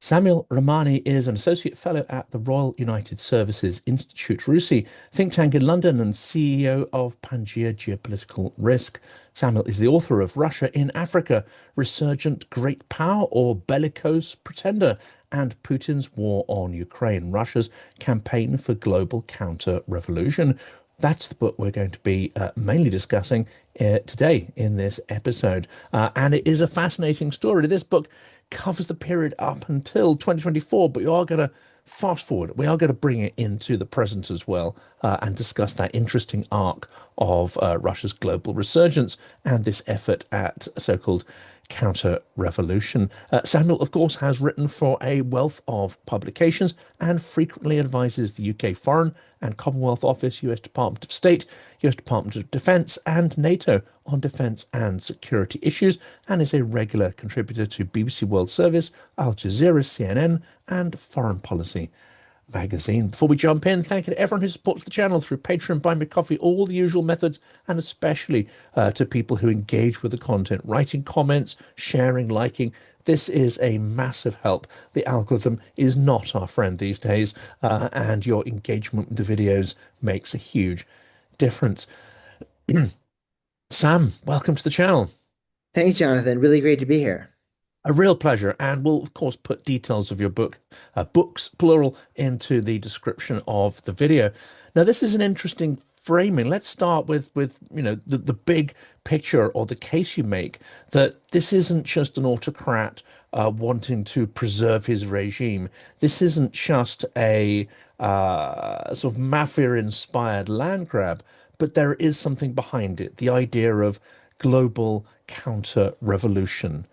Samuel Ramani is an associate fellow at the Royal United Services Institute, RUSI, think tank in London, and CEO of Pangea Geopolitical Risk. Samuel is the author of Russia in Africa, Resurgent Great Power or Bellicose Pretender, and Putin's War on Ukraine, Russia's campaign for global counter-revolution. That's the book we're going to be mainly discussing today in this episode. And it is a fascinating story. This book covers the period up until 2024, but you are going to fast forward. We are going to bring it into the present as well and discuss that interesting arc of Russia's global resurgence and this effort at so-called counter-revolution. Samuel, of course, has written for a wealth of publications and frequently advises the UK Foreign and Commonwealth Office, US Department of State, US Department of Defence, and NATO on defence and security issues, and is a regular contributor to BBC World Service, Al Jazeera, CNN, and Foreign Policy magazine. Before we jump in, thank you to everyone who supports the channel through Patreon, Buy Me Coffee, all the usual methods, and especially to people who engage with the content, writing comments, sharing, liking. This is a massive help. The algorithm is not our friend these days, and your engagement with the videos makes a huge difference. Sam, welcome to the channel. Thanks, Jonathan. Really great to be here. A real pleasure, and we'll of course put details of your book, books plural, into the description of the video. Now, this is an interesting framing. Let's start with the big picture or the case you make that this isn't just an autocrat wanting to preserve his regime. This isn't just a sort of mafia-inspired land grab, but there is something behind it. The idea of global counter-revolution.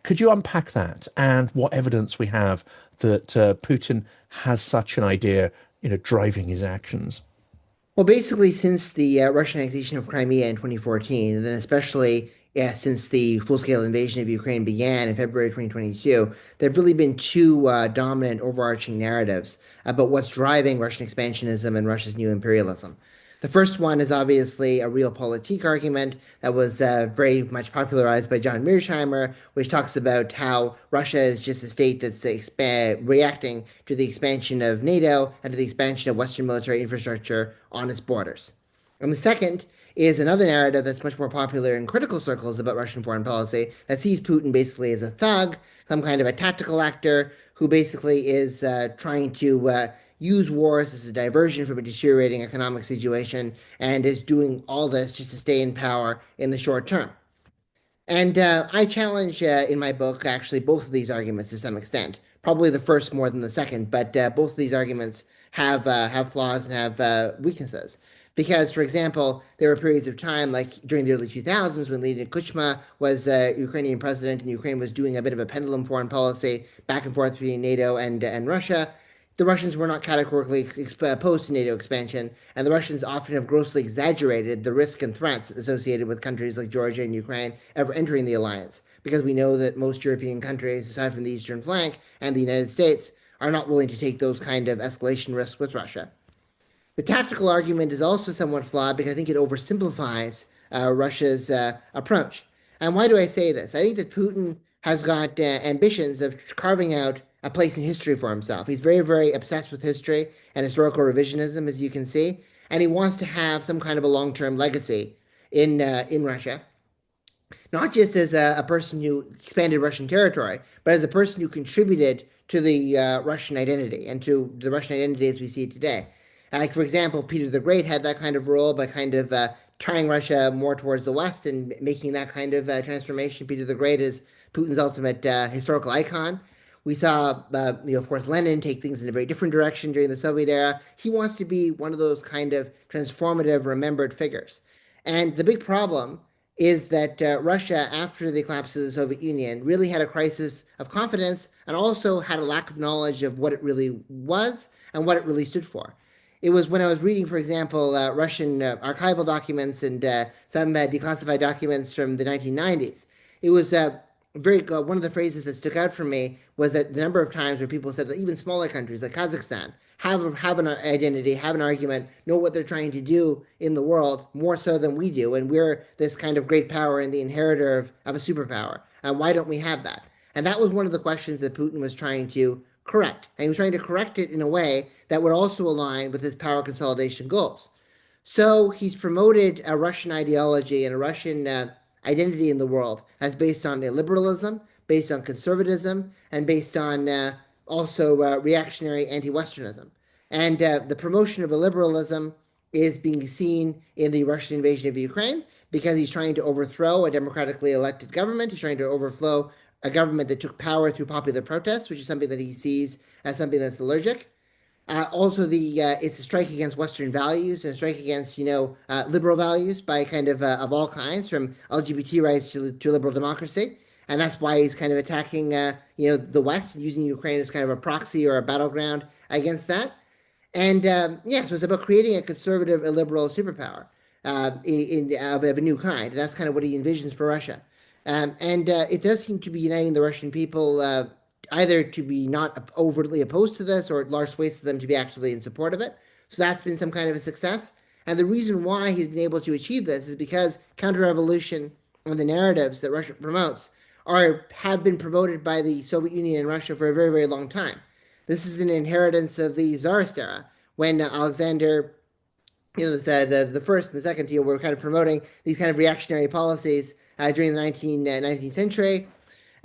Could you unpack that and what evidence we have that Putin has such an idea, driving his actions? Well, basically, since the Russian annexation of Crimea in 2014, and then especially since the full-scale invasion of Ukraine began in February 2022, there have really been two dominant overarching narratives about what's driving Russian expansionism and Russia's new imperialism. The first one is obviously a realpolitik argument that was very much popularized by John Mearsheimer, which talks about how Russia is just a state that's reacting to the expansion of NATO and to the expansion of Western military infrastructure on its borders. And the second is another narrative that's much more popular in critical circles about Russian foreign policy that sees Putin basically as a thug, some kind of a tactical actor who basically is trying to use wars as a diversion from a deteriorating economic situation and is doing all this just to stay in power in the short term. And I challenge in my book actually both of these arguments to some extent. Probably the first more than the second, but both of these arguments have flaws and have weaknesses. Because, for example, there were periods of time, like during the early 2000s, when Leonid Kuchma was Ukrainian president, and Ukraine was doing a bit of a pendulum foreign policy back and forth between NATO and Russia. The Russians were not categorically opposed to NATO expansion, and the Russians often have grossly exaggerated the risk and threats associated with countries like Georgia and Ukraine ever entering the alliance, because we know that most European countries, aside from the eastern flank and the United States, are not willing to take those kind of escalation risks with Russia. The tactical argument is also somewhat flawed because I think it oversimplifies Russia's approach. And why do I say this? I think that Putin has got ambitions of carving out a place in history for himself. He's very, very obsessed with history and historical revisionism, as you can see, and he wants to have some kind of a long-term legacy in Russia, not just as a person who expanded Russian territory, but as a person who contributed to the Russian identity and to the Russian identity as we see it today. Like, for example, Peter the Great had that kind of role by kind of turning Russia more towards the West and making that kind of transformation. Peter the Great is Putin's ultimate historical icon. We saw, of course, Lenin take things in a very different direction during the Soviet era. He wants to be one of those kind of transformative, remembered figures. And the big problem is that Russia, after the collapse of the Soviet Union, really had a crisis of confidence and also had a lack of knowledge of what it really was and what it really stood for. It was when I was reading, for example, Russian archival documents and some declassified documents from the 1990s. It was one of the phrases that stuck out for me was that the number of times where people said that even smaller countries like Kazakhstan have an identity, have an argument, know what they're trying to do in the world more so than we do, and we're this kind of great power and the inheritor of a superpower. And why don't we have that? And that was one of the questions that Putin was trying to correct. And he was trying to correct it in a way that would also align with his power consolidation goals. So he's promoted a Russian ideology and a Russian identity in the world as based on illiberalism, based on conservatism, and based on also reactionary anti-Westernism. And the promotion of illiberalism is being seen in the Russian invasion of Ukraine because he's trying to overthrow a democratically elected government. He's trying to overthrow a government that took power through popular protests, which is something that he sees as something that's allergic. Also, the it's a strike against Western values and a strike against liberal values by kind of all kinds, from LGBT rights to liberal democracy, and that's why he's kind of attacking the West and using Ukraine as kind of a proxy or a battleground against that. And yeah, so it's about creating a conservative, illiberal superpower of a new kind. And that's kind of what he envisions for Russia. And it does seem to be uniting the Russian people, either to be not overtly opposed to this or large swathes of them to be actually in support of it. So that's been some kind of a success. And the reason why he's been able to achieve this is because counter-revolution and the narratives that Russia promotes have been promoted by the Soviet Union and Russia for a very, very long time. This is an inheritance of the Tsarist era when Alexander, the first and the second tier were kind of promoting these kind of reactionary policies during the 19th century.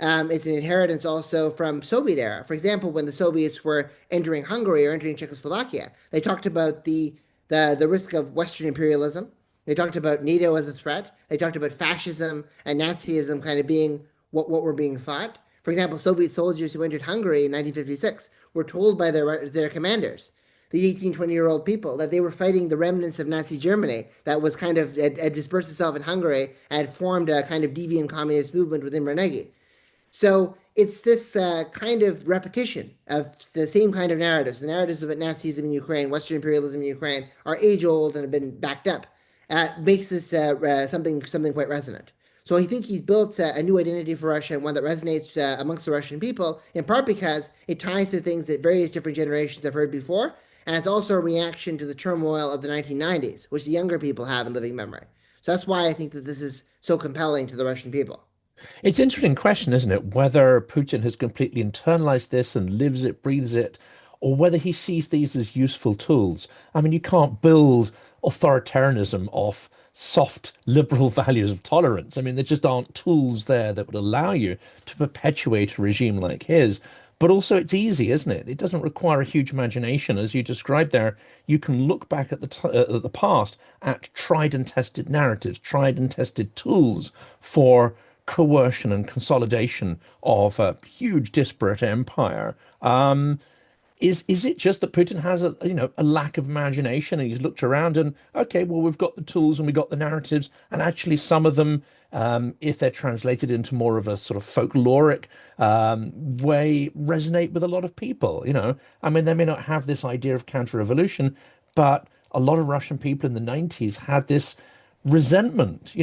It's an inheritance also from Soviet era. For example, when the Soviets were entering Hungary or entering Czechoslovakia, they talked about the risk of Western imperialism. They talked about NATO as a threat. They talked about fascism and Nazism kind of being what were being fought. For example, Soviet soldiers who entered Hungary in 1956 were told by their commanders, these 18, 20-year-old people, that they were fighting the remnants of Nazi Germany that was kind of had dispersed itself in Hungary and had formed a kind of deviant communist movement within Renegi. So it's this kind of repetition of the same kind of narratives. The narratives about Nazism in Ukraine, Western imperialism in Ukraine, are age old and have been backed up. Makes this something quite resonant. So I think he's built a new identity for Russia, and one that resonates amongst the Russian people, in part because it ties to things that various different generations have heard before, and it's also a reaction to the turmoil of the 1990s, which the younger people have in living memory. So that's why I think that this is so compelling to the Russian people. It's an interesting question, isn't it? Whether Putin has completely internalized this and lives it, breathes it, or whether he sees these as useful tools. I mean, you can't build authoritarianism off soft liberal values of tolerance. I mean, there just aren't tools there that would allow you to perpetuate a regime like his. But also, it's easy, isn't it? It doesn't require a huge imagination, as you described there. You can look back at the past at tried and tested narratives, tried and tested tools for coercion and consolidation of a huge disparate empire. Is it just that Putin has a lack of imagination and he's looked around and okay, well we've got the tools and we've got the narratives and actually some of them, if they're translated into more of a sort of folkloric way, resonate with a lot of people. I mean, they may not have this idea of counter-revolution, but a lot of Russian people in the 90s had this resentment.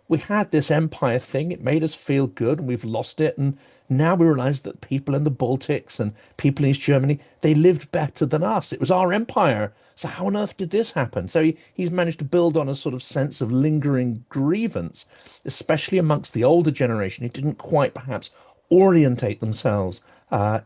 We had this empire thing, it made us feel good, and we've lost it. And now we realize that people in the Baltics and people in East Germany, they lived better than us. It was our empire. So how on earth did this happen? So he's managed to build on a sort of sense of lingering grievance, especially amongst the older generation who didn't quite perhaps orientate themselves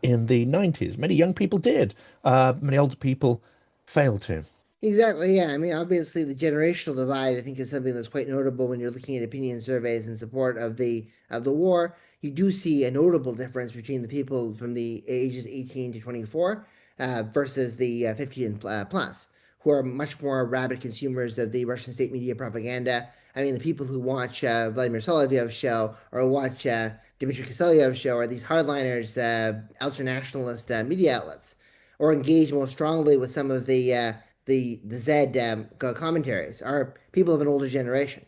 in the 90s. Many young people did. Many older people failed to. Exactly, yeah. I mean, obviously, the generational divide, I think, is something that's quite notable when you're looking at opinion surveys in support of the war. You do see a notable difference between the people from the ages 18 to 24 versus the 50 and plus, who are much more rabid consumers of the Russian state media propaganda. I mean, the people who watch Vladimir Solovyov's show or watch Dmitry Kiselyov's show are these hardliners, ultra-nationalist media outlets, or engage more strongly with some of the Z commentaries are people of an older generation,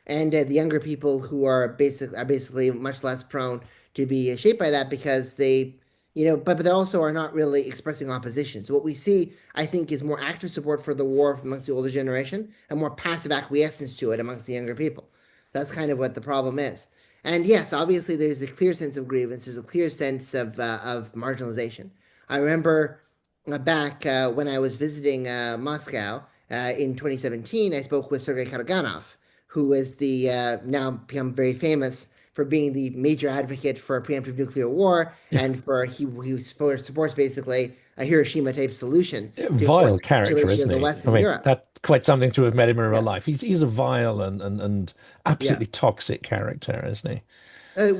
and the younger people who are basically much less prone to be shaped by that because but they also are not really expressing opposition. So what we see, I think, is more active support for the war amongst the older generation and more passive acquiescence to it amongst the younger people. That's kind of what the problem is. And yes, obviously, there's a clear sense of grievance. There's a clear sense of marginalization. I remember back when I was visiting Moscow in 2017, I spoke with Sergei Karaganov, who is the now become very famous for being the major advocate for a preemptive nuclear war, Yeah. and for he supports basically a Hiroshima type solution to Vile force the character, capitulation isn't of the he? West I and mean, Europe. that's quite something to have met him in real Yeah, life. He's a vile and yeah. absolutely toxic character, isn't he?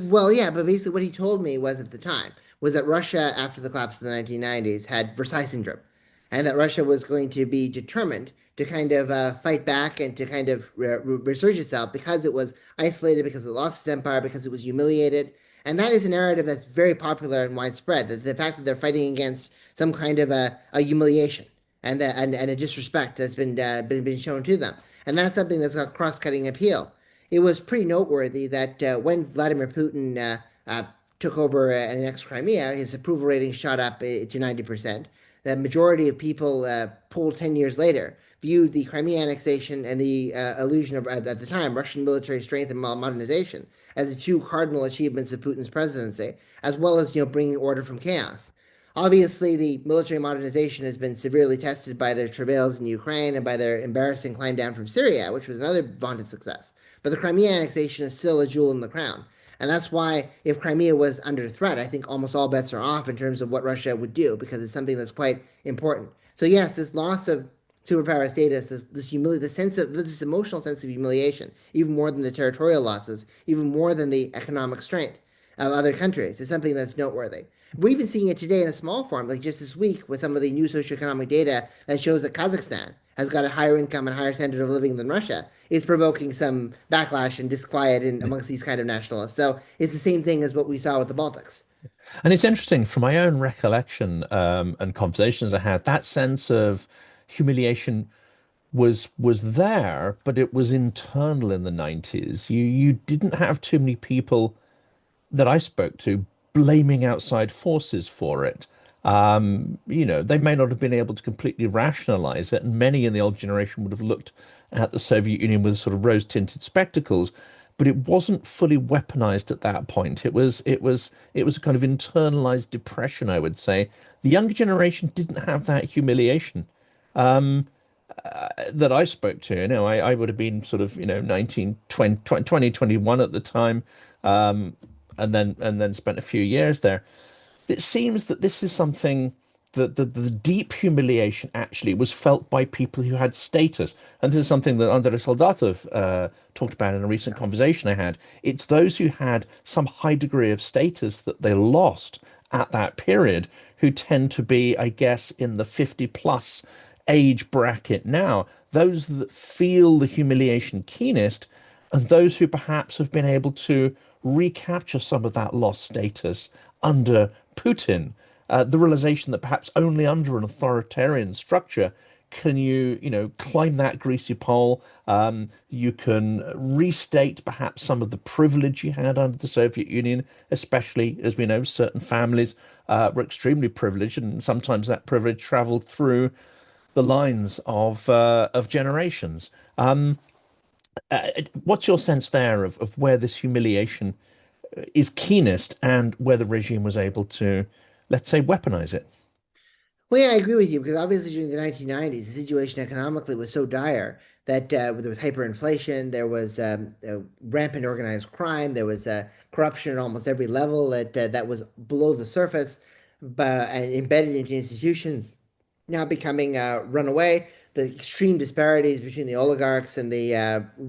Well, yeah, but basically what he told me was at the time was that Russia, after the collapse of the 1990s, had Versailles syndrome, and that Russia was going to be determined to kind of fight back and to kind of resurge itself because it was isolated, because it lost its empire, because it was humiliated. And that is a narrative that's very popular and widespread. That the fact that they're fighting against some kind of a humiliation and a disrespect that's been shown to them, and that's something that's got cross-cutting appeal. It was pretty noteworthy that when Vladimir Putin took over and annexed Crimea, his approval rating shot up to 90%. The majority of people polled 10 years later viewed the Crimea annexation and the illusion of, at the time, Russian military strength and modernization as the two cardinal achievements of Putin's presidency, as well as bringing order from chaos. Obviously, the military modernization has been severely tested by their travails in Ukraine and by their embarrassing climb down from Syria, which was another vaunted success. But the Crimea annexation is still a jewel in the crown. And that's why, if Crimea was under threat, I think almost all bets are off in terms of what Russia would do, because it's something that's quite important. So, yes, this loss of superpower status, the sense of this emotional sense of humiliation, even more than the territorial losses, even more than the economic strength of other countries, is something that's noteworthy. We're even seeing it today in a small form, like just this week with some of the new socioeconomic data that shows that Kazakhstan has got a higher income and higher standard of living than Russia. Is provoking some backlash and disquiet amongst these kind of nationalists. So it's the same thing as what we saw with the Baltics. And it's interesting from my own recollection and conversations I had, that sense of humiliation was there, but it was internal in the 90s. You didn't have too many people that I spoke to blaming outside forces for it. They may not have been able to completely rationalize it, and many in the old generation would have looked at the Soviet Union with sort of rose-tinted spectacles, but it wasn't fully weaponized at that point. It was a kind of internalized depression, I would say. The younger generation didn't have that humiliation that I spoke to. I would have been sort of, 19, 20, 21 at the time, and then spent a few years there. It seems that this is something that the deep humiliation actually was felt by people who had status. And this is something that Andrei Soldatov talked about in a recent conversation I had. It's those who had some high degree of status that they lost at that period who tend to be, I guess, in the 50 plus age bracket now. Those that feel the humiliation keenest and those who perhaps have been able to recapture some of that lost status under Putin. The realization that perhaps only under an authoritarian structure can you climb that greasy pole. You can restate perhaps some of the privilege you had under the Soviet Union, especially as we know certain families were extremely privileged, and sometimes that privilege traveled through the lines of generations. What's your sense there of where this humiliation is keenest and where the regime was able to, let's say, weaponize it? Well, yeah, I agree with you because obviously during the 1990s, the situation economically was so dire that there was hyperinflation, there was rampant organized crime, there was corruption at almost every level that was below the surface, but and embedded into institutions, now becoming runaway. The extreme disparities between the oligarchs and the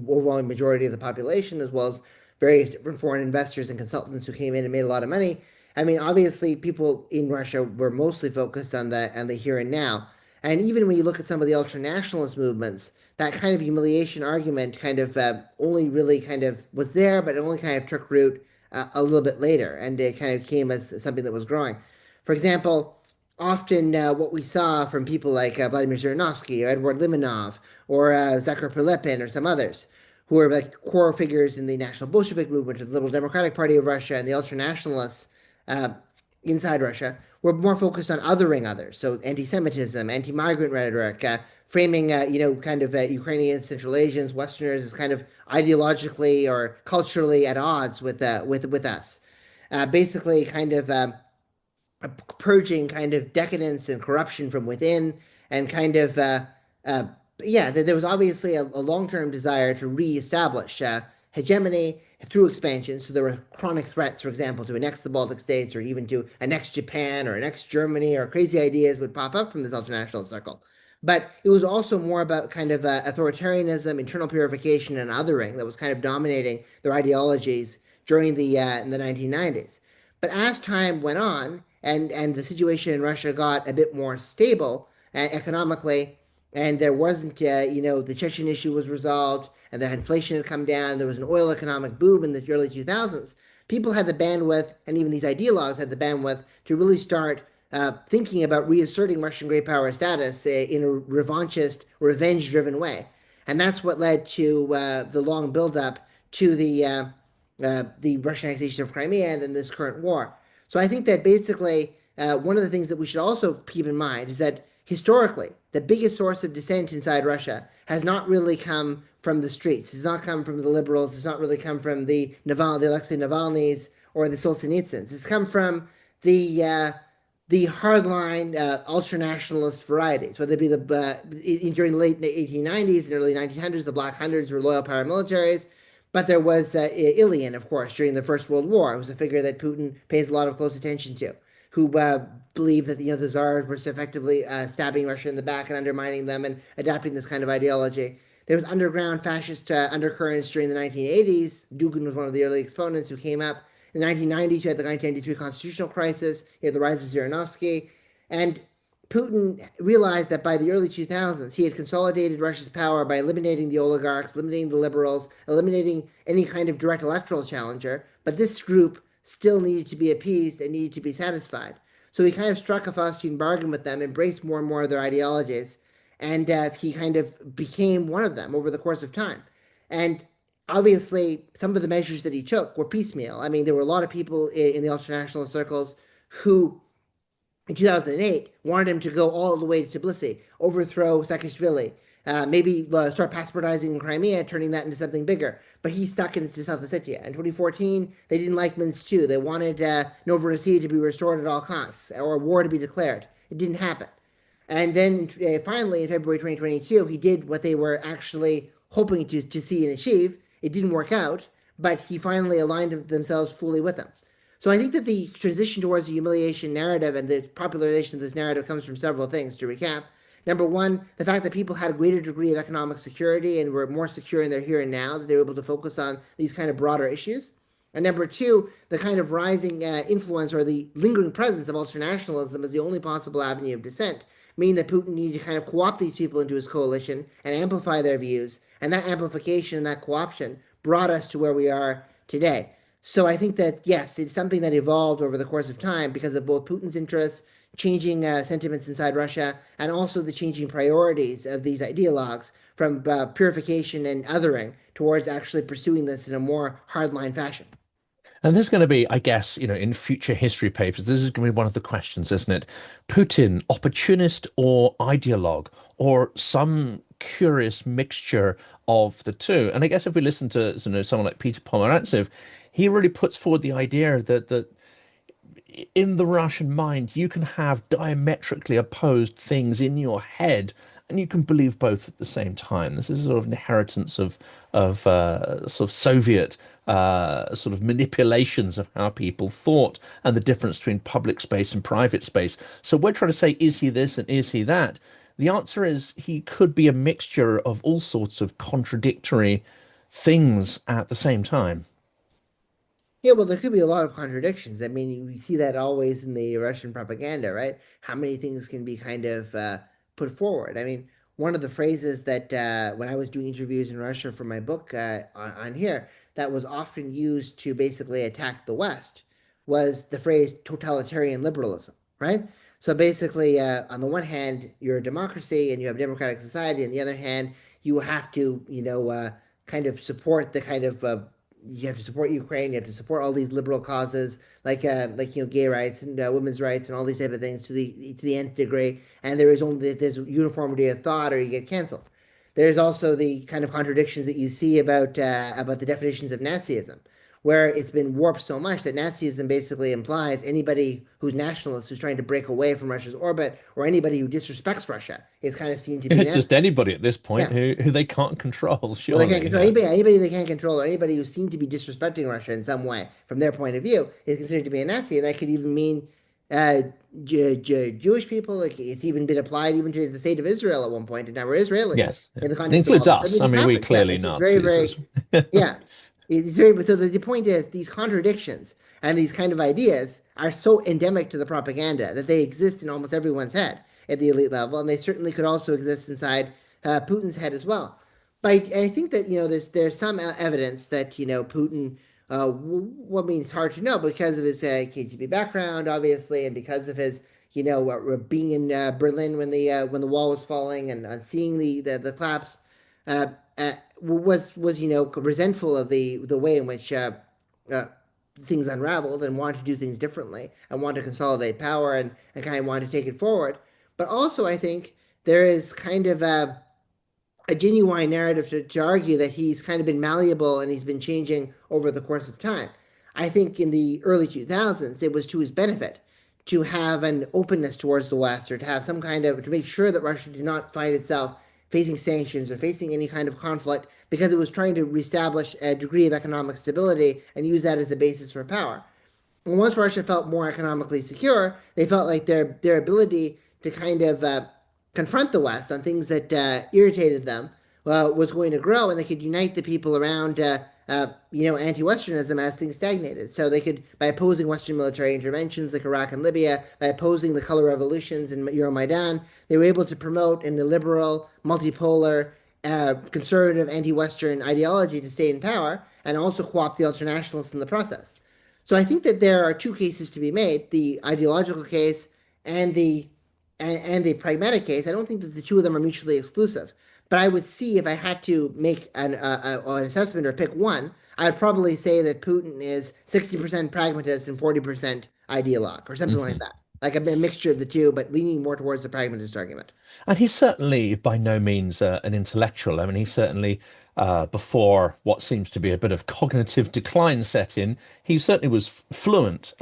overwhelming majority of the population, as well as various different foreign investors and consultants who came in and made a lot of money. I mean, obviously, people in Russia were mostly focused on the here and now. And even when you look at some of the ultra-nationalist movements, that kind of humiliation argument kind of only really kind of was there, but it only kind of took root a little bit later, and it kind of came as something that was growing. For example, often what we saw from people like Vladimir Zhirinovsky or Edward Limonov or Zakhar Prilepin or some others, who were like core figures in the National Bolshevik movement, the Liberal Democratic Party of Russia, and the ultra-nationalists uh, inside Russia, were more focused on othering others. So anti-Semitism, anti-migrant rhetoric, framing, kind of Ukrainians, Central Asians, Westerners as kind of ideologically or culturally at odds with us. Basically, kind of purging kind of decadence and corruption from within, and kind of yeah, there was obviously a long-term desire to reestablish hegemony through expansion. So there were chronic threats, for example, to annex the Baltic states or even to annex Japan or annex Germany, or crazy ideas would pop up from this ultranational circle. But it was also more about kind of authoritarianism, internal purification, and othering that was kind of dominating their ideologies during the in the 1990s. But as time went on, and the situation in Russia got a bit more stable economically, and there wasn't, the Chechen issue was resolved, and the inflation had come down. There was an oil economic boom in the early 2000s. People had the bandwidth, and even these ideologues had the bandwidth to really start thinking about reasserting Russian great power status in a revanchist, revenge-driven way, and that's what led to the long buildup to the Russian annexation of Crimea and then this current war. So I think that basically one of the things that we should also keep in mind is that historically, the biggest source of dissent inside Russia has not really come from the streets. It's not come from the liberals. It's not really come from the Alexei Navalny's or the Solzhenitsyns. It's come from the hardline ultra-nationalist varieties, whether it be during the late 1890s and early 1900s, the Black Hundreds were loyal paramilitaries. But there was Ilyin, of course, during the First World War, who's a figure that Putin pays a lot of close attention to, who believed that the Tsars were effectively stabbing Russia in the back and undermining them and adopting this kind of ideology. There was underground fascist undercurrents during the 1980s. Dugin was one of the early exponents who came up. In the 1990s, you had the 1993 constitutional crisis. You had the rise of Zhirinovsky. And Putin realized that by the early 2000s, he had consolidated Russia's power by eliminating the oligarchs, eliminating the liberals, eliminating any kind of direct electoral challenger. But this group still needed to be appeased and needed to be satisfied. So he kind of struck a Faustian bargain with them, embraced more and more of their ideologies, and he kind of became one of them over the course of time. And obviously, some of the measures that he took were piecemeal. I mean, there were a lot of people in the ultranationalist circles who in 2008 wanted him to go all the way to Tbilisi, overthrow Saakashvili, maybe start passportizing Crimea, turning that into something bigger. But he stuck into South Ossetia. In 2014, they didn't like Minsk II. They wanted Novorossiya to be restored at all costs or war to be declared. It didn't happen. And then finally, in February 2022, he did what they were actually hoping to see and achieve. It didn't work out, but he finally aligned themselves fully with them. So I think that the transition towards the humiliation narrative and the popularization of this narrative comes from several things, to recap. Number one, the fact that people had a greater degree of economic security and were more secure in their here and now, that they were able to focus on these kind of broader issues. And number two, the kind of rising influence or the lingering presence of ultranationalism as the only possible avenue of dissent, meaning that Putin needed to kind of co-opt these people into his coalition and amplify their views. And that amplification and that co-option brought us to where we are today. So I think that, yes, it's something that evolved over the course of time because of both Putin's interests, changing sentiments inside Russia, and also the changing priorities of these ideologues from purification and othering towards actually pursuing this in a more hardline fashion. And this is going to be, I guess, in future history papers, this is going to be one of the questions, isn't it? Putin, opportunist or ideologue, or some curious mixture of the two. And I guess if we listen to someone like Peter Pomerantsev, he really puts forward the idea that in the Russian mind, you can have diametrically opposed things in your head, and you can believe both at the same time. This is sort of inheritance of sort of Soviet sort of manipulations of how people thought and the difference between public space and private space. So we're trying to say, is he this and is he that? The answer is he could be a mixture of all sorts of contradictory things at the same time. Yeah, well, there could be a lot of contradictions. I mean, we see that always in the Russian propaganda, right? How many things can be kind of put forward. I mean, one of the phrases that when I was doing interviews in Russia for my book on here, that was often used to basically attack the West was the phrase totalitarian liberalism, right? So basically, on the one hand, you're a democracy and you have a democratic society. On the other hand, you have to, kind of support the kind of you have to support Ukraine. You have to support all these liberal causes, like gay rights and women's rights and all these type of things to the nth degree. And there's uniformity of thought, or you get canceled. There's also the kind of contradictions that you see about the definitions of Nazism, where it's been warped so much that Nazism basically implies anybody who's nationalist, who's trying to break away from Russia's orbit, or anybody who disrespects Russia is kind of seen to be It's just Nazi. anybody at this point Yeah. who they can't control, Well, they can't surely. control Yeah. anybody they can't control, or anybody who seemed to be disrespecting Russia in some way, from their point of view, is considered to be a Nazi, and that could even mean uh, Jewish people. Like it's even been applied even to the state of Israel at one point, and now we're Israelis Yes. Yeah. in the It context of all includes this. I us. mean, I this mean, we happens. Yeah, clearly it's just very, Nazis. very, yeah. It's very. So the point is, these contradictions and these kind of ideas are so endemic to the propaganda that they exist in almost everyone's head at the elite level, and they certainly could also exist inside Putin's head as well. But I think that there's some evidence that Putin. Well, I mean, it's hard to know because of his KGB background, obviously, and because of his being in Berlin when the wall was falling and seeing the collapse. Uh, was resentful of the way in which uh, things unraveled and wanted to do things differently and wanted to consolidate power and kind of wanted to take it forward. But also, I think there is kind of a genuine narrative to argue that he's kind of been malleable and he's been changing over the course of time. I think in the early 2000s, it was to his benefit to have an openness towards the West or to have some kind of, to make sure that Russia did not find itself facing sanctions or facing any kind of conflict because it was trying to reestablish a degree of economic stability and use that as a basis for power. And once Russia felt more economically secure, they felt like their ability to kind of confront the West on things that irritated them was going to grow, and they could unite the people around anti-Westernism as things stagnated. So they could, by opposing Western military interventions like Iraq and Libya, by opposing the color revolutions in Euromaidan, they were able to promote in a liberal, multipolar, conservative, anti-Western ideology to stay in power, and also co-opt the ultra-nationalists in the process. So I think that there are two cases to be made: the ideological case and the pragmatic case. I don't think that the two of them are mutually exclusive. But I would see if I had to make an assessment or pick one, I would probably say that Putin is 60% pragmatist and 40% ideologue or something like Mhm. that. Like a mixture of the two, but leaning more towards the pragmatist argument. And he's certainly by no means an intellectual. I mean, he certainly, before what seems to be a bit of cognitive decline set in, he certainly was fluent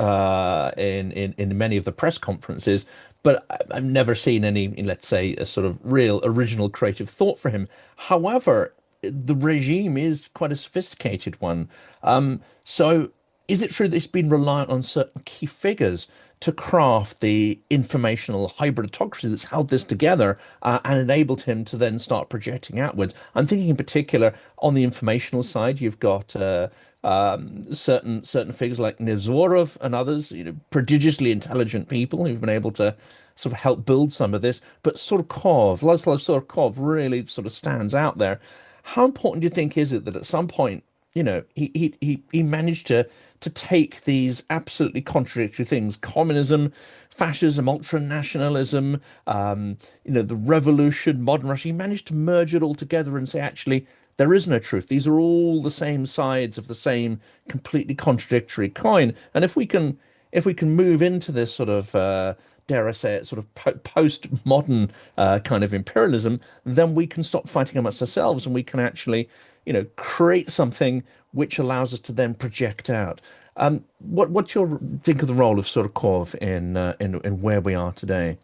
in many of the press conferences. But I've never seen any, let's say, a sort of real original creative thought for him. However, the regime is quite a sophisticated one. So is it true that he's been reliant on certain key figures to craft the informational hybridotocracy that's held this together and enabled him to then start projecting outwards? I'm thinking in particular on the informational side, you've got certain figures like Nevzorov and others, prodigiously intelligent people who've been able to sort of help build some of this. But Surkov, Laszlo Surkov really sort of stands out there. How important do you think is it that at some point, he managed to take these absolutely contradictory things, communism, fascism, ultra-nationalism, the revolution, modern Russia. He managed to merge it all together and say, actually, there is no truth. These are all the same sides of the same completely contradictory coin. And if we can move into this sort of dare I say it, sort of post-modern kind of imperialism, then we can stop fighting amongst ourselves and we can actually, create something which allows us to then project out. What's your think of the role of Surkov in where we are today?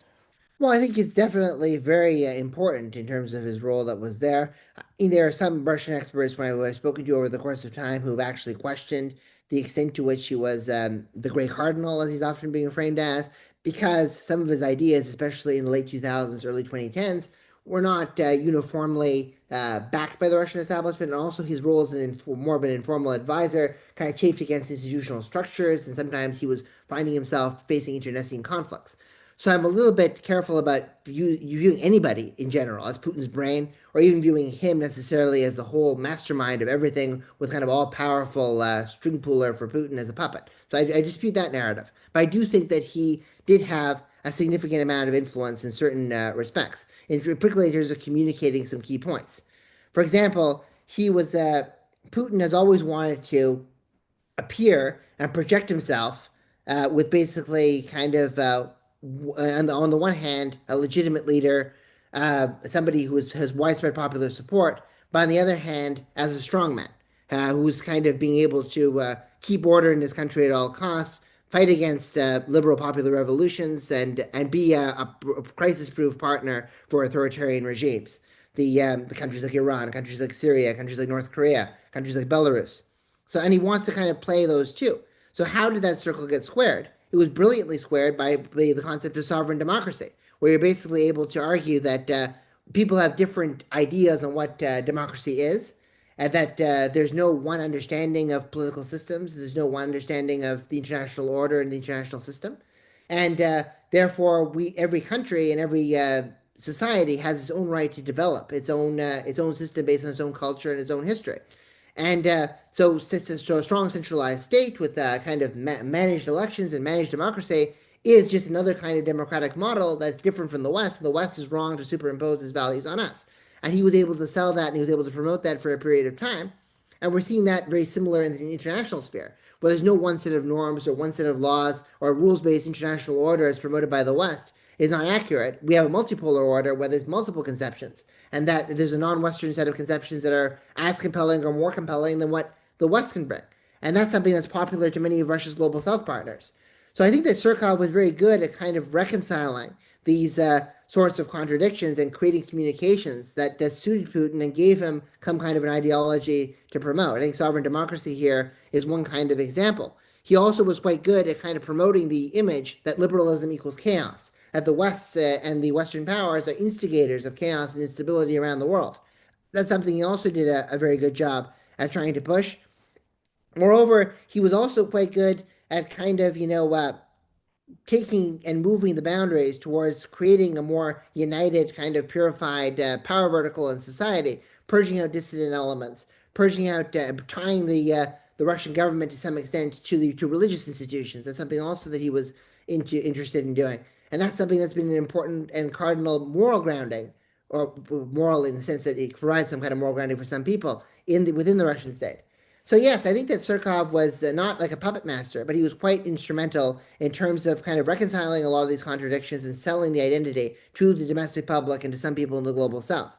Well, I think it's definitely very important in terms of his role that was there. There are some Russian experts when I've spoken to over the course of time who've actually questioned the extent to which he was the Great Cardinal, as he's often being framed as, because some of his ideas, especially in the late 2000s, early 2010s, were not uniformly backed by the Russian establishment, and also his role as more of an informal advisor kind of chafed against institutional structures, and sometimes he was finding himself facing internecine conflicts. So I'm a little bit careful about viewing anybody in general as Putin's brain, or even viewing him necessarily as the whole mastermind of everything with kind of all powerful string puller for Putin as a puppet. So I dispute that narrative. But I do think that he did have a significant amount of influence in certain respects, in particularly in terms of communicating some key points. For example, Putin has always wanted to appear and project himself with basically kind of on the one hand a legitimate leader, somebody who has widespread popular support, but on the other hand as a strongman, who's kind of being able to keep order in his country at all costs, fight against liberal popular revolutions, and be a crisis-proof partner for authoritarian regimes. The countries like Iran, countries like Syria, countries like North Korea, countries like Belarus. So, and he wants to kind of play those too. So, how did that circle get squared? It was brilliantly squared by the concept of sovereign democracy, where you're basically able to argue that people have different ideas on what democracy is, and that there's no one understanding of political systems, there's no one understanding of the international order and the international system, and therefore every country and every society has its own right to develop its own system based on its own culture and its own history. And so a strong centralized state with kind of managed elections and managed democracy is just another kind of democratic model that's different from the West. And the West is wrong to superimpose its values on us. And he was able to sell that and he was able to promote that for a period of time. And we're seeing that very similar in the international sphere, where there's no one set of norms or one set of laws or rules-based international order as promoted by the West is not accurate. We have a multipolar order where there's multiple conceptions, and that there's a non-Western set of conceptions that are as compelling or more compelling than what the West can bring. And that's something that's popular to many of Russia's global South partners. So I think that Surkov was very good at kind of reconciling these sorts of contradictions and creating communications that suited Putin and gave him some kind of an ideology to promote. I think sovereign democracy here is one kind of example. He also was quite good at kind of promoting the image that liberalism equals chaos, that the West and the Western powers are instigators of chaos and instability around the world. That's something he also did a very good job at trying to push. Moreover, he was also quite good at kind of, taking and moving the boundaries towards creating a more united, kind of purified power vertical in society, purging out dissident elements, purging out, tying the Russian government to some extent to religious institutions. That's something also that he was interested in doing, and that's something that's been an important and cardinal moral grounding, or moral in the sense that it provides some kind of moral grounding for some people within the Russian state. So yes, I think that Surkov was not like a puppet master, but he was quite instrumental in terms of kind of reconciling a lot of these contradictions and selling the identity to the domestic public and to some people in the global south.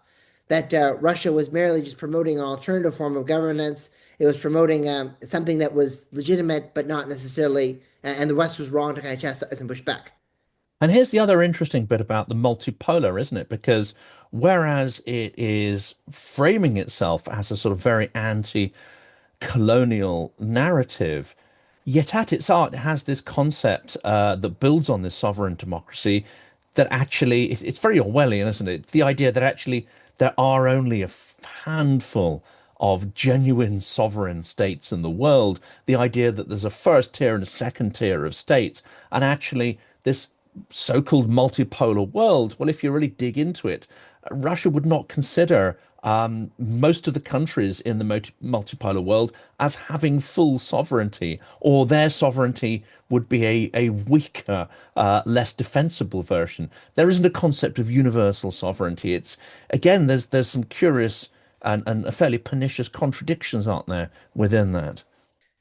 That Russia was merely just promoting an alternative form of governance. It was promoting something that was legitimate, but not necessarily, and the West was wrong to kind of chastise and push back. And here's the other interesting bit about the multipolar, isn't it? Because whereas it is framing itself as a sort of very anti-colonial narrative, yet at its heart, it has this concept that builds on this sovereign democracy that actually, it's very Orwellian, isn't it? The idea that actually there are only a handful of genuine sovereign states in the world, the idea that there's a first tier and a second tier of states, and actually this so-called multipolar world, well, if you really dig into it, Russia would not consider most of the countries in the multipolar world as having full sovereignty, or their sovereignty would be a weaker, less defensible version. There isn't a concept of universal sovereignty. It's again, there's some curious and fairly pernicious contradictions, aren't there, within that?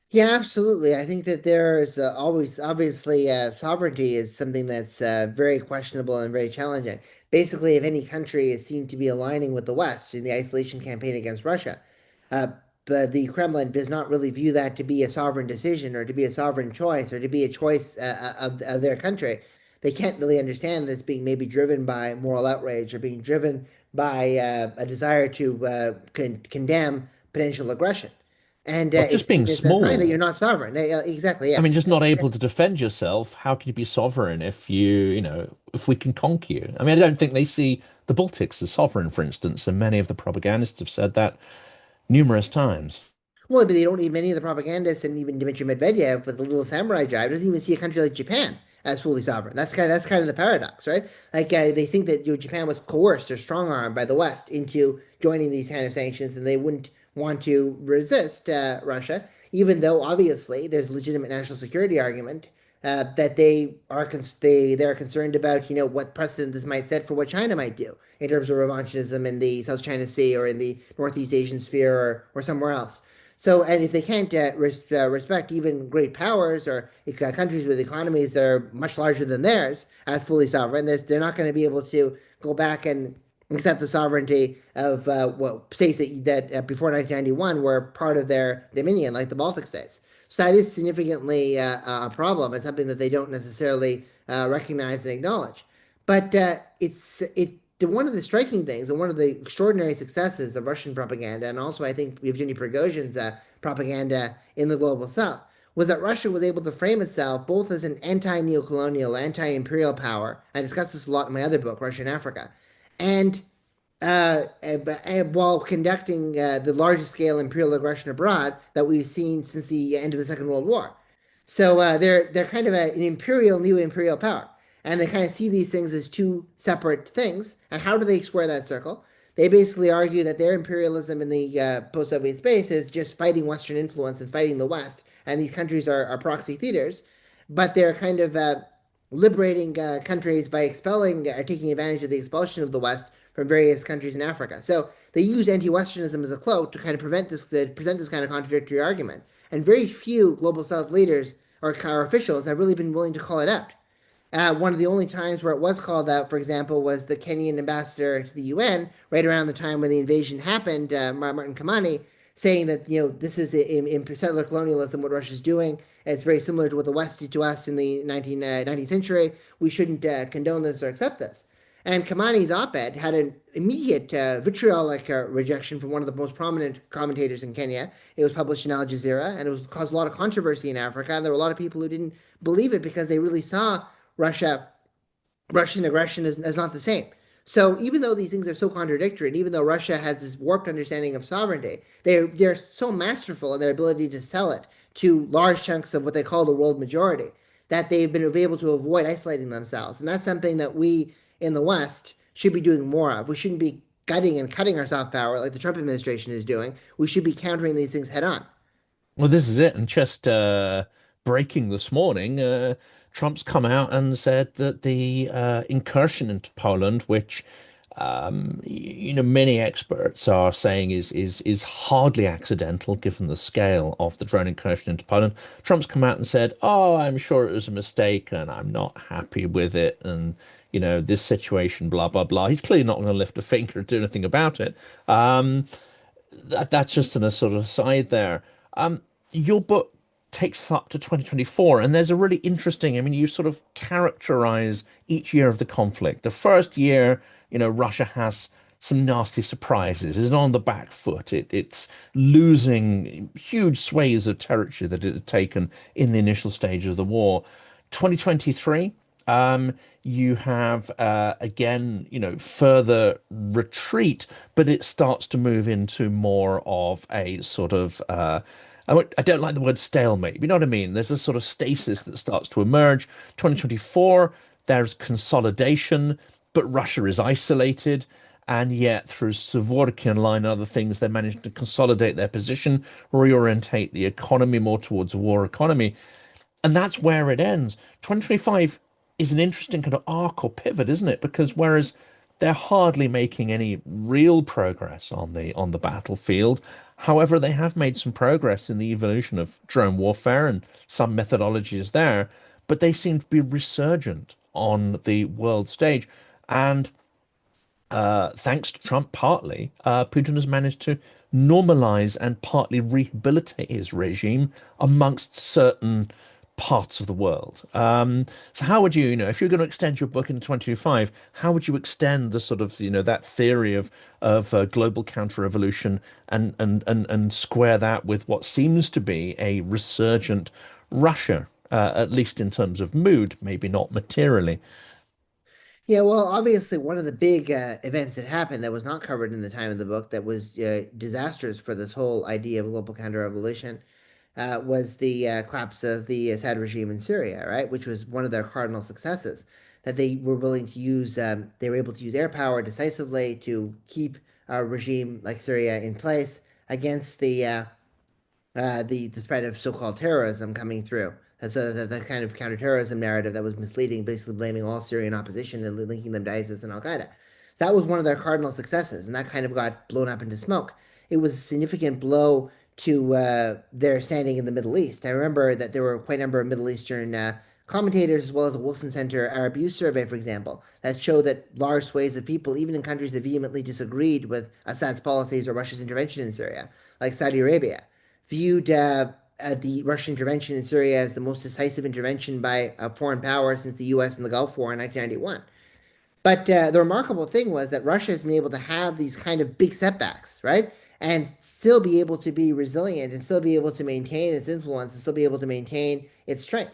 Yeah, absolutely. I think that there's always, obviously, sovereignty is something that's very questionable and very challenging. Basically, if any country is seen to be aligning with the West in the isolation campaign against Russia, uh, but the Kremlin does not really view that to be a sovereign decision or to be a sovereign choice or to be a choice of their country. They can't really understand this being maybe driven by moral outrage or being driven by a desire to condemn potential aggression. And Well, just being it's a sign that small. you're not sovereign. Exactly, I yeah. mean, just not able to defend yourself. How can you be sovereign if if we can conquer you? I mean, I don't think they see the Baltics as sovereign, for instance, and many of the propagandists have said that numerous times. Well, but they don't even, many of the propagandists and even Dmitry Medvedev with the little samurai jive doesn't even see a country like Japan as fully sovereign. That's kind of the paradox, right? Like they think that Japan was coerced or strong armed by the West into joining these kind of sanctions, and they wouldn't want to resist Russia, even though obviously there's a legitimate national security argument that they're concerned about, what precedent this might set for what China might do in terms of revanchism in the South China Sea or in the Northeast Asian sphere or somewhere else. So, and if they can't respect even great powers or countries with economies that are much larger than theirs as fully sovereign, they're not going to be able to go back and accept the sovereignty of states that before 1991 were part of their dominion, like the Baltic states. So that is significantly a problem. It's something that they don't necessarily recognize and acknowledge. But one of the striking things and one of the extraordinary successes of Russian propaganda, and also I think Yevgeny Prigozhin's propaganda in the global south, was that Russia was able to frame itself both as an anti-neocolonial, anti-imperial power. I discussed this a lot in my other book, Russia and Africa, and while conducting the largest scale imperial aggression abroad that we've seen since the end of the Second World War. So they're kind of an imperial new imperial power, and they kind of see these things as two separate things. And how do they square that circle? They basically argue that their imperialism in the post-Soviet space is just fighting Western influence and fighting the West, and these countries are proxy theaters, but they're kind of liberating countries by expelling or taking advantage of the expulsion of the West from various countries in Africa. So they use anti-Westernism as a cloak to kind of present this kind of contradictory argument. And very few global South leaders or officials have really been willing to call it out. One of the only times where it was called out, for example, was the Kenyan ambassador to the UN, right around the time when the invasion happened, Martin Kamani, saying that this is in settler colonialism what Russia's doing. It's very similar to what the West did to us in the 19th century. We shouldn't condone this or accept this. And Kamani's op-ed had an immediate vitriolic rejection from one of the most prominent commentators in Kenya. It was published in Al Jazeera, and caused a lot of controversy in Africa. And there were a lot of people who didn't believe it because they really saw Russia Russian aggression as not the same. So even though these things are so contradictory, and even though Russia has this warped understanding of sovereignty, they're so masterful in their ability to sell it to large chunks of what they call the world majority that they've been able to avoid isolating themselves. And that's something that we in the West should be doing more of. We shouldn't be gutting and cutting our soft power like the Trump administration is doing. We should be countering these things head on. Well, this is it. And just breaking this morning, Trump's come out and said that the incursion into Poland, which many experts are saying is hardly accidental given the scale of the drone incursion into Poland. Trump's come out and said, "Oh, I'm sure it was a mistake, and I'm not happy with it, and this situation, blah blah blah." He's clearly not going to lift a finger to do anything about it. That's just an a sort of aside there. Your book takes us up to 2024, and there's a really interesting, I mean, you sort of characterize each year of the conflict. The first year, Russia has some nasty surprises. It's on the back foot. It's losing huge swathes of territory that it had taken in the initial stages of the war. 2023, you have again, further retreat, but it starts to move into more of a sort of I don't like the word stalemate. You know what I mean? There's a sort of stasis that starts to emerge. 2024, there's consolidation, but Russia is isolated. And yet, through Suvorkin line and other things, they managed to consolidate their position, reorientate the economy more towards a war economy. And that's where it ends. 2025 is an interesting kind of arc or pivot, isn't it? Because whereas they're hardly making any real progress on the battlefield, however, they have made some progress in the evolution of drone warfare and some methodologies there, but they seem to be resurgent on the world stage. And thanks to Trump, partly, Putin has managed to normalize and partly rehabilitate his regime amongst certain parts of the world. So how would you, if you're going to extend your book into 2025, how would you extend the sort of, that theory of global counter-revolution and square that with what seems to be a resurgent Russia, at least in terms of mood, maybe not materially? Yeah, well, obviously, one of the big events that happened that was not covered in the time of the book that was disastrous for this whole idea of global counter-revolution was the collapse of the Assad regime in Syria, right? Which was one of their cardinal successes, that they were willing to use, they were able to use air power decisively to keep a regime like Syria in place against the threat of so-called terrorism coming through. So that kind of counterterrorism narrative that was misleading, basically blaming all Syrian opposition and linking them to ISIS and Al Qaeda. That was one of their cardinal successes, and that kind of got blown up into smoke. It was a significant blow to their standing in the Middle East. I remember that there were quite a number of Middle Eastern commentators, as well as a Wilson Center Arab Youth Survey, for example, that showed that large swathes of people, even in countries that vehemently disagreed with Assad's policies or Russia's intervention in Syria, like Saudi Arabia, viewed the Russian intervention in Syria as the most decisive intervention by a foreign power since the U.S. in the Gulf War in 1991. But the remarkable thing was that Russia has been able to have these kind of big setbacks, right? And still be able to be resilient and still be able to maintain its influence and still be able to maintain its strength.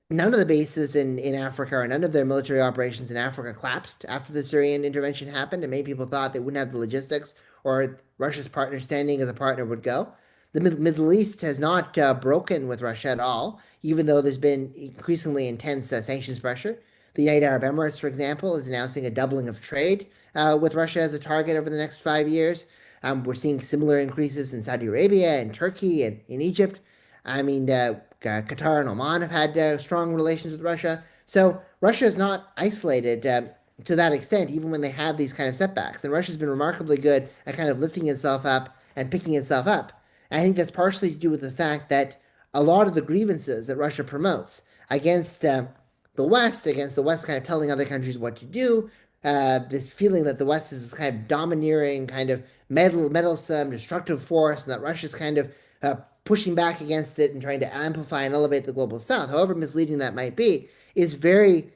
None of the bases in Africa or none of their military operations in Africa collapsed after the Syrian intervention happened, and many people thought they wouldn't have the logistics or Russia's partner standing as a partner would go. The Middle East has not broken with Russia at all, even though there's been increasingly intense sanctions pressure. The United Arab Emirates, for example, is announcing a doubling of trade with Russia as a target over the next 5 years. We're seeing similar increases in Saudi Arabia and Turkey and in Egypt. I mean, Qatar and Oman have had strong relations with Russia. So Russia is not isolated to that extent, even when they have these kind of setbacks. And Russia's been remarkably good at kind of lifting itself up and picking itself up. And I think that's partially to do with the fact that a lot of the grievances that Russia promotes against against the West kind of telling other countries what to do, this feeling that the West is this kind of domineering, kind of meddlesome, destructive force, and that Russia's kind of pushing back against it and trying to amplify and elevate the global South, however misleading that might be, is very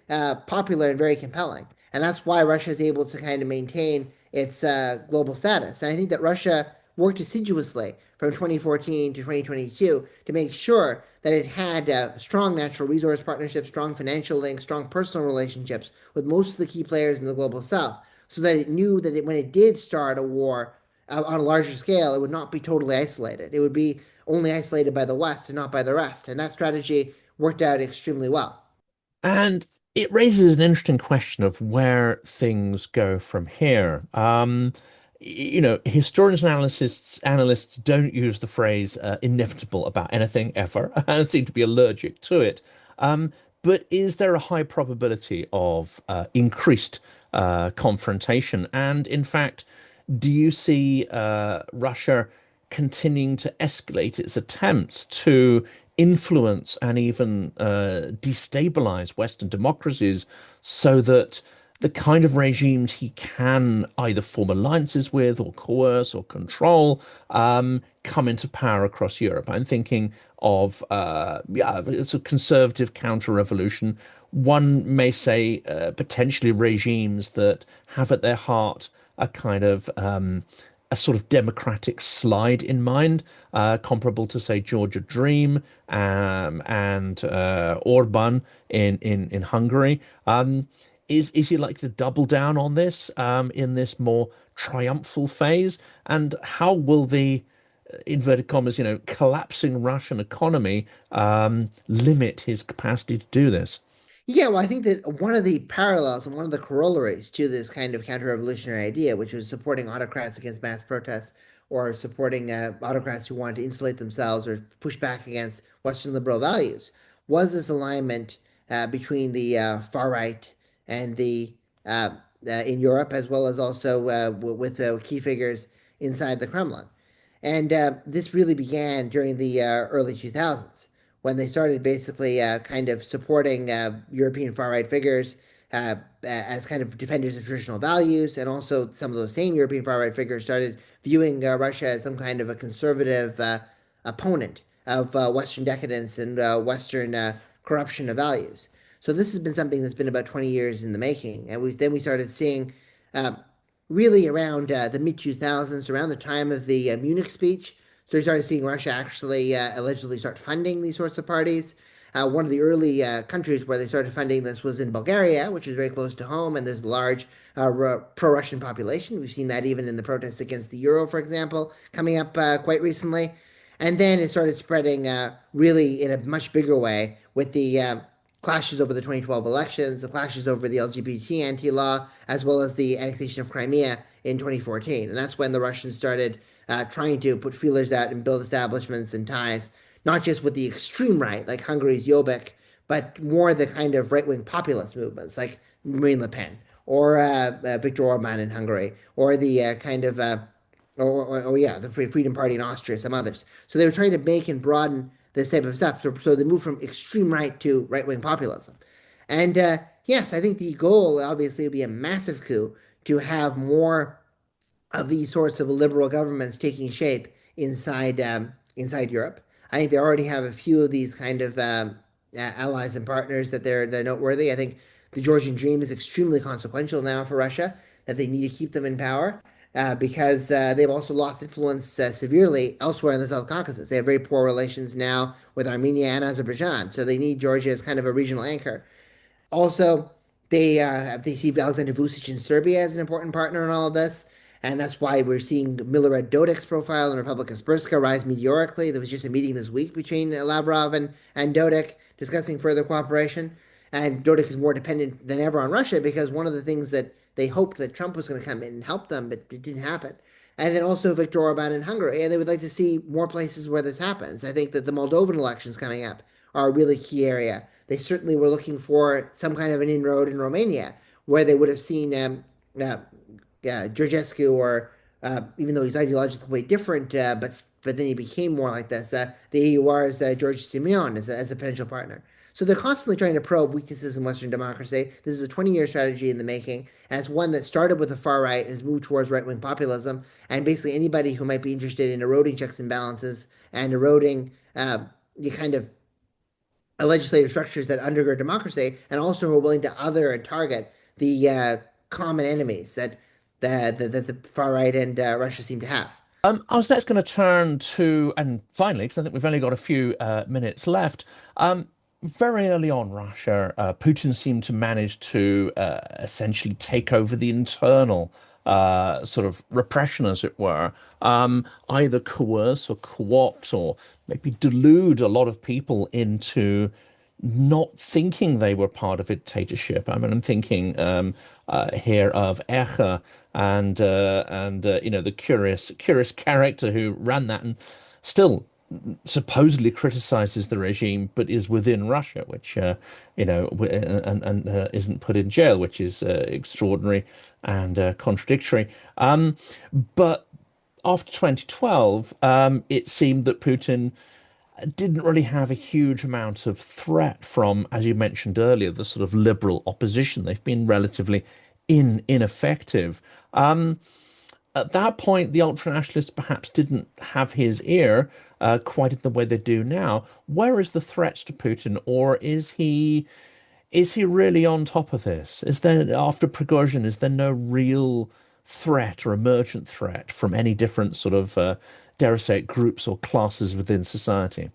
popular and very compelling. And that's why Russia is able to kind of maintain its global status. And I think that Russia worked assiduously from 2014 to 2022 to make sure that it had strong natural resource partnerships, strong financial links, strong personal relationships with most of the key players in the global South, so that it knew that when it did start a war on a larger scale, it would not be totally isolated. It would be only isolated by the West and not by the rest. And that strategy worked out extremely well. And it raises an interesting question of where things go from here. Historians and analysts don't use the phrase inevitable about anything ever and seem to be allergic to it. Um, but is there a high probability of increased confrontation? And in fact, do you see Russia continuing to escalate its attempts to influence and even destabilize Western democracies so that the kind of regimes he can either form alliances with or coerce or control come into power across Europe? I'm thinking of it's a conservative counter-revolution. One may say potentially regimes that have at their heart a kind of a sort of democratic slide in mind, comparable to say Georgia Dream and Orban in Hungary. Is he likely to double down on this in this more triumphal phase? And how will the inverted commas, collapsing Russian economy limit his capacity to do this? Yeah, well, I think that one of the parallels and one of the corollaries to this kind of counter-revolutionary idea, which was supporting autocrats against mass protests or supporting autocrats who wanted to insulate themselves or push back against Western liberal values, was this alignment between the far right and the in Europe, as well as also with key figures inside the Kremlin. And this really began during the early 2000s when they started basically kind of supporting European far right figures as kind of defenders of traditional values. And also, some of those same European far right figures started viewing Russia as some kind of a conservative opponent of Western decadence and Western corruption of values. So this has been something that's been about 20 years in the making. And then we started seeing uh, really around the mid 2000s, around the time of the Munich speech. So we started seeing Russia actually allegedly start funding these sorts of parties. One of the early countries where they started funding this was in Bulgaria, which is very close to home, and there's a large pro-Russian population. We've seen that even in the protests against the euro, for example, coming up quite recently. And then it started spreading really in a much bigger way with the clashes over the 2012 elections, the clashes over the LGBT anti-law, as well as the annexation of Crimea in 2014. And that's when the Russians started trying to put feelers out and build establishments and ties, not just with the extreme right, like Hungary's Jobbik, but more the kind of right-wing populist movements, like Marine Le Pen or Viktor Orban in Hungary, or the kind of, yeah, the Freedom Party in Austria, some others. So they were trying to make and broaden this type of stuff. So they move from extreme right to right-wing populism. And yes, I think the goal obviously would be a massive coup to have more of these sorts of liberal governments taking shape inside Europe. I think they already have a few of these kind of allies and partners that they're noteworthy. I think the Georgian Dream is extremely consequential now for Russia, that they need to keep them in power because they've also lost influence severely elsewhere in the South Caucasus. They have very poor relations now with Armenia and Azerbaijan, so they need Georgia as kind of a regional anchor. Also, they see Alexander Vucic in Serbia as an important partner in all of this, and that's why we're seeing Milorad Dodik's profile in Republika Srpska rise meteorically. There was just a meeting this week between Lavrov and Dodik discussing further cooperation, and Dodik is more dependent than ever on Russia because one of the things that they hoped that Trump was going to come in and help them, but it didn't happen. And then also Viktor Orban in Hungary, and they would like to see more places where this happens. I think that the Moldovan elections coming up are a really key area. They certainly were looking for some kind of an inroad in Romania, where they would have seen uh, Georgescu, or even though he's ideologically way different, but then he became more like this. The EUR's George Simeon as a potential partner. So they're constantly trying to probe weaknesses in Western democracy. This is a 20-year strategy in the making, and it's one that started with the far right and has moved towards right-wing populism. And basically, anybody who might be interested in eroding checks and balances and eroding the kind of legislative structures that undergird democracy, and also who are willing to other and target the common enemies that the far right and Russia seem to have. I was next going to turn to, and finally, because I think we've only got a few minutes left. Very early on, Russia, Putin seemed to manage to essentially take over the internal sort of repression, as it were, either coerce or co-opt or maybe delude a lot of people into not thinking they were part of a dictatorship. I mean, I'm thinking here of Echer and you know, the curious character who ran that and still supposedly criticizes the regime, but is within Russia, which you know, and isn't put in jail, which is extraordinary and contradictory. But after 2012, it seemed that Putin didn't really have a huge amount of threat from, as you mentioned earlier, the sort of liberal opposition. They've been relatively ineffective. At that point, the ultra-nationalists perhaps didn't have his ear quite in the way they do now. Where is the threats to Putin, or is he really on top of this? Is there, after Prigozhin, is there no real threat or emergent threat from any different sort of, dare I say it, groups or classes within society?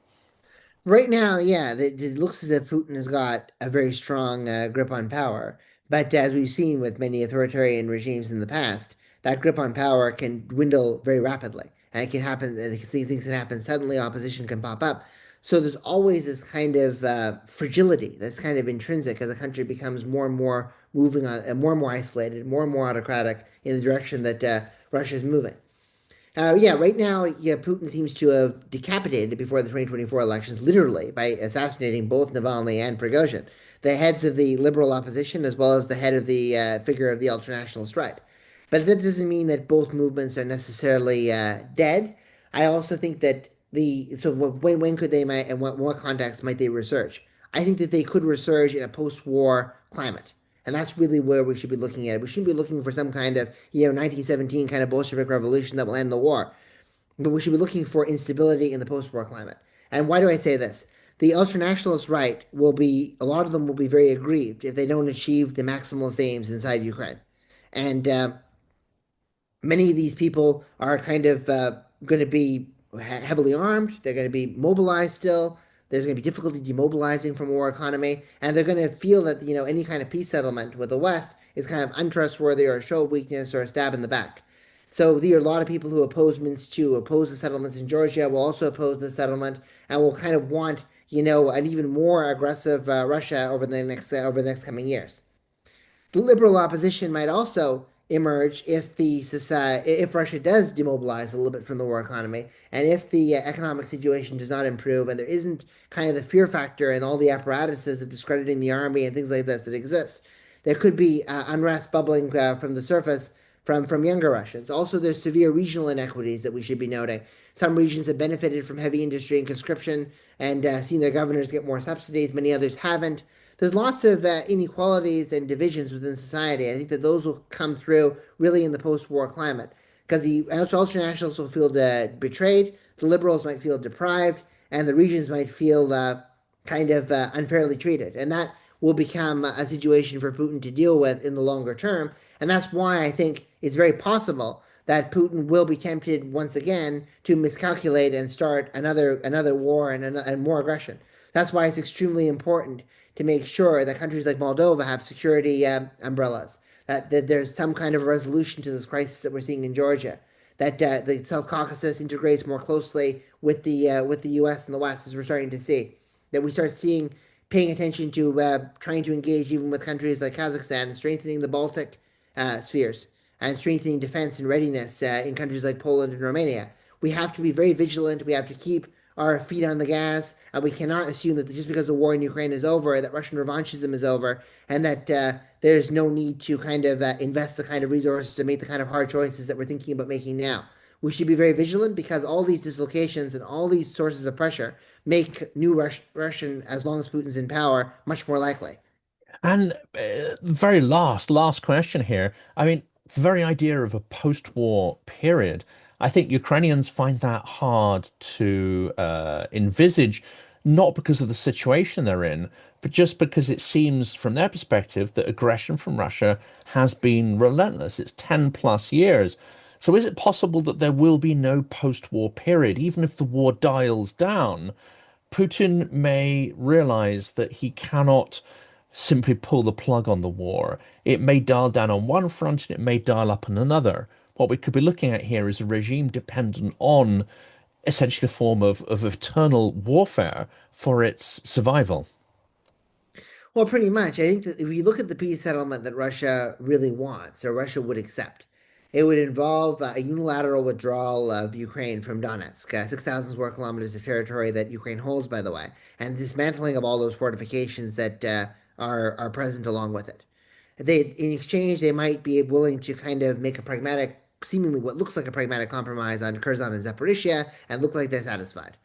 Right now, yeah, it looks as if Putin has got a very strong grip on power. But as we've seen with many authoritarian regimes in the past, that grip on power can dwindle very rapidly. And it can happen, these things can happen suddenly, opposition can pop up. So there's always this kind of fragility that's kind of intrinsic as a country becomes more and more moving on, more and more isolated, more and more autocratic in the direction that Russia is moving. Yeah, right now, yeah, Putin seems to have decapitated before the 2024 elections, literally by assassinating both Navalny and Prigozhin, the heads of the liberal opposition as well as the head of the figure of the ultra-nationalist right. But that doesn't mean that both movements are necessarily dead. I also think that when could they might and what context might they resurge? I think that they could resurge in a post-war climate. And that's really where we should be looking at it. We shouldn't be looking for some kind of, 1917 kind of Bolshevik revolution that will end the war. But we should be looking for instability in the post-war climate. And why do I say this? The ultranationalist right a lot of them will be very aggrieved if they don't achieve the maximalist aims inside Ukraine. And many of these people are kind of going to be heavily armed. They're going to be mobilized still. There's going to be difficulty demobilizing from a war economy, and they're going to feel that any kind of peace settlement with the West is kind of untrustworthy or a show of weakness or a stab in the back. So there are a lot of people who oppose Minsk II, oppose the settlements in Georgia, will also oppose the settlement, and will kind of want an even more aggressive Russia over the next coming years. The liberal opposition might also emerge if Russia does demobilize a little bit from the war economy, and if the economic situation does not improve, and there isn't kind of the fear factor and all the apparatuses of discrediting the army and things like this that exist. There could be unrest bubbling from the surface from younger Russians. Also, there's severe regional inequities that we should be noting. Some regions have benefited from heavy industry and conscription and seen their governors get more subsidies. Many others haven't. There's lots of inequalities and divisions within society. I think that those will come through really in the post-war climate because the ultranationalists will feel betrayed, the liberals might feel deprived, and the regions might feel kind of unfairly treated. And that will become a situation for Putin to deal with in the longer term. And that's why I think it's very possible that Putin will be tempted once again to miscalculate and start another war and more aggression. That's why it's extremely important to make sure that countries like Moldova have security umbrellas, that there's some kind of resolution to this crisis that we're seeing in Georgia, that the South Caucasus integrates more closely with the U.S. and the West, as we're starting to see, that we start seeing paying attention to trying to engage even with countries like Kazakhstan, strengthening the Baltic spheres, and strengthening defense and readiness in countries like Poland and Romania. We have to be very vigilant. We have to keep our feet on the gas, and we cannot assume that just because the war in Ukraine is over, that Russian revanchism is over, and that there's no need to kind of invest the kind of resources to make the kind of hard choices that we're thinking about making now. We should be very vigilant because all these dislocations and all these sources of pressure make new Russian, as long as Putin's in power, much more likely. And very last question here. I mean, the very idea of a post-war period, I think Ukrainians find that hard to envisage, not because of the situation they're in, but just because it seems from their perspective that aggression from Russia has been relentless. It's 10 plus years. So is it possible that there will be no post-war period, even if the war dials down? Putin may realize that he cannot simply pull the plug on the war. It may dial down on one front and it may dial up on another. What we could be looking at here is a regime dependent on essentially a form of eternal warfare for its survival. Well, pretty much. I think that if you look at the peace settlement that Russia really wants, or Russia would accept, it would involve a unilateral withdrawal of Ukraine from Donetsk, 6,000 square kilometers of territory that Ukraine holds, by the way, and dismantling of all those fortifications that are present along with it. In exchange, they might be willing to kind of make a pragmatic, seemingly what looks like a pragmatic compromise on Kherson and Zaporizhia, and look like they're satisfied.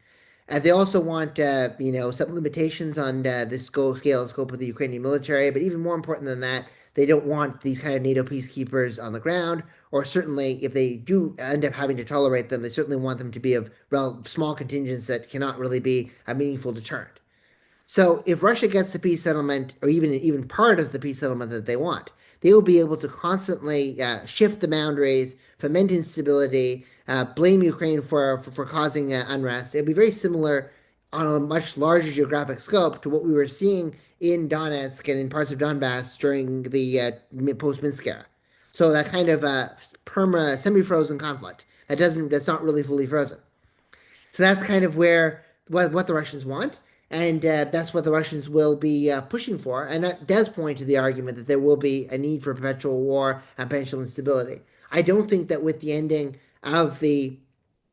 They also want, some limitations on the scale and scope of the Ukrainian military. But even more important than that, they don't want these kind of NATO peacekeepers on the ground. Or certainly, if they do end up having to tolerate them, they certainly want them to be of small contingents that cannot really be a meaningful deterrent. So if Russia gets the peace settlement, or even part of the peace settlement that they want, they will be able to constantly shift the boundaries, foment instability, blame Ukraine for causing unrest. It'll be very similar on a much larger geographic scope to what we were seeing in Donetsk and in parts of Donbass during the post-Minsk era. So that kind of semi-frozen conflict that's not really fully frozen. So that's kind of where what the Russians want, and that's what the Russians will be pushing for. And that does point to the argument that there will be a need for perpetual war and potential instability. I don't think that with the ending of the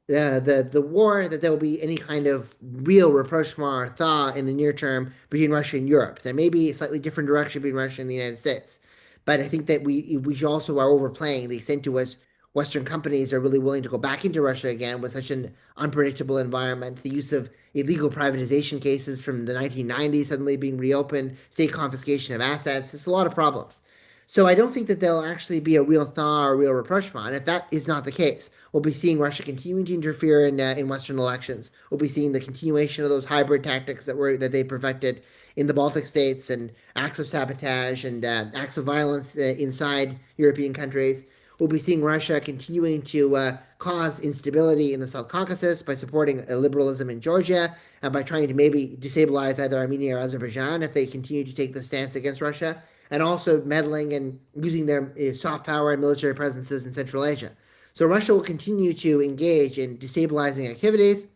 war that there will be any kind of real rapprochement or thaw in the near term between Russia and Europe. There may be a slightly different direction between Russia and the United States, but I think that we also are overplaying the extent to which Western companies are really willing to go back into Russia again with such an unpredictable environment. The use of illegal privatization cases from the 1990s suddenly being reopened, state confiscation of assets. It's a lot of problems. So I don't think that there'll actually be a real thaw or a real rapprochement. If that is not the case, we'll be seeing Russia continuing to interfere in Western elections. We'll be seeing the continuation of those hybrid tactics that they perfected in the Baltic states, and acts of sabotage and acts of violence inside European countries. We'll be seeing Russia continuing to cause instability in the South Caucasus by supporting liberalism in Georgia and by trying to maybe destabilize either Armenia or Azerbaijan if they continue to take the stance against Russia, and also meddling and using their soft power and military presences in Central Asia. So Russia will continue to engage in destabilizing activities.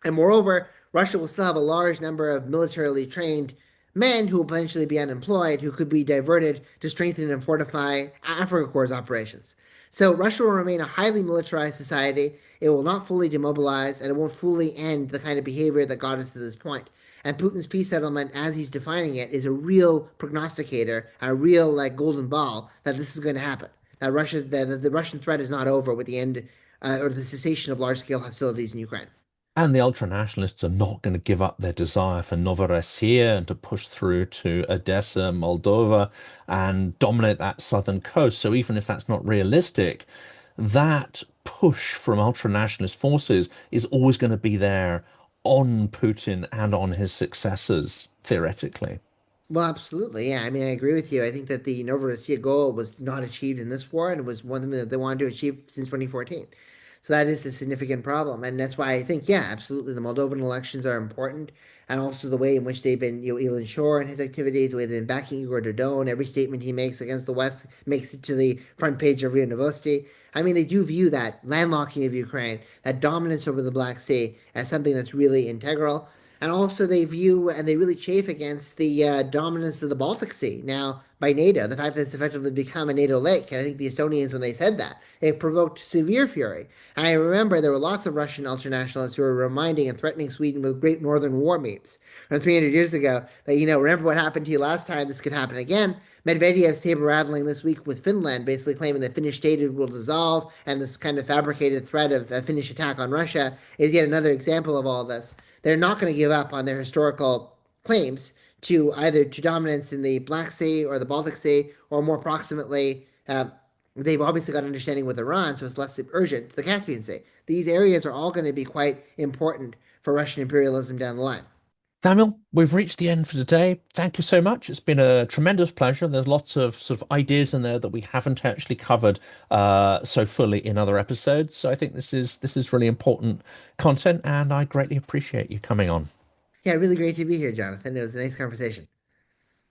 And moreover, Russia will still have a large number of militarily trained men who will potentially be unemployed, who could be diverted to strengthen and fortify Africa Corps' operations. So Russia will remain a highly militarized society. It will not fully demobilize, and it won't fully end the kind of behavior that got us to this point. And Putin's peace settlement, as he's defining it, is a real prognosticator, a real golden ball that this is going to happen. the Russian threat is not over with the end or the cessation of large-scale hostilities in Ukraine. And the ultra-nationalists are not going to give up their desire for Novorossiya and to push through to Odessa, Moldova, and dominate that southern coast. So even if that's not realistic, that push from ultra-nationalist forces is always going to be there on Putin and on his successors, theoretically. Well, absolutely. Yeah. I mean, I agree with you. I think that the Novorossiya goal was not achieved in this war, and it was one thing that they wanted to achieve since 2014. So that is a significant problem. And that's why I think, yeah, absolutely, the Moldovan elections are important. And also the way in which they've been, Elon Shore and his activities, the way they've been backing Igor Dodon, every statement he makes against the West makes it to the front page of RIA Novosti. I mean, they do view that landlocking of Ukraine, that dominance over the Black Sea, as something that's really integral. And also, they view and they really chafe against the dominance of the Baltic Sea now by NATO, the fact that it's effectively become a NATO lake. And I think the Estonians, when they said that, it provoked severe fury. And I remember there were lots of Russian ultranationalists who were reminding and threatening Sweden with Great Northern War memes from 300 years ago that, remember what happened to you last time, this could happen again. Medvedev saber rattling this week with Finland, basically claiming that Finnish statehood will dissolve, and this kind of fabricated threat of a Finnish attack on Russia is yet another example of all this. They're not going to give up on their historical claims to either to dominance in the Black Sea or the Baltic Sea, or more proximately, they've obviously got understanding with Iran, so it's less urgent, the Caspian Sea. These areas are all going to be quite important for Russian imperialism down the line. Samuel, we've reached the end for today. Thank you so much. It's been a tremendous pleasure. There's lots of sort of ideas in there that we haven't actually covered so fully in other episodes. So I think this is really important content, and I greatly appreciate you coming on. Yeah, really great to be here, Jonathan. It was a nice conversation.